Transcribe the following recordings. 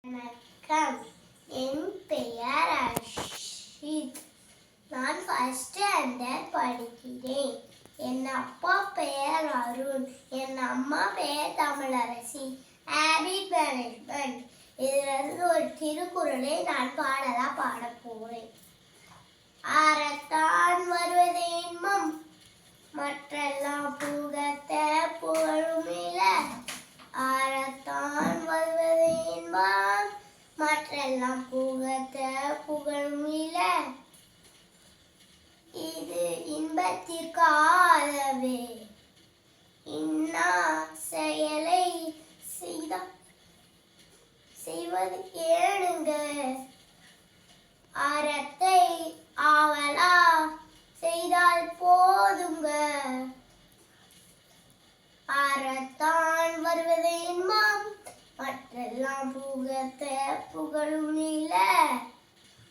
வணக்கம். என் பெயர் அர்ஷித். நான் ஃபர்ஸ்ட் ஸ்டாண்டர்ட் படிக்கிறேன். என் அப்பா பெயர் அருண். என் அம்மா பெயர் தமிழரசி. Habit management. இதிலிருந்து ஒரு திருக்குறளை நான் பாட போறேன். அறத்தான் வருவது இன்பம், மற்றெல்லாம் புகத்த புகழுமில்ல. அறத்தான் வருவது இன்பம், மற்றெல்லாம் புகத்த புகழுமில்ல. இது இன்பத்திற்காகவே இன்னா செயலை செய்வது ஏனுங்க. அறத்தை ஆவலா செய்தால் போதுங்க. அறத்தான் வருவது இன்பம், மற்றெல்லாம் புகத்த புகழுமில்ல.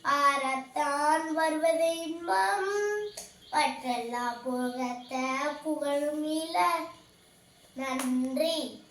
அறத்தான் வருவது இன்பம், மற்றெல்லாம் புகத்த புகழுமில்ல. நன்றி.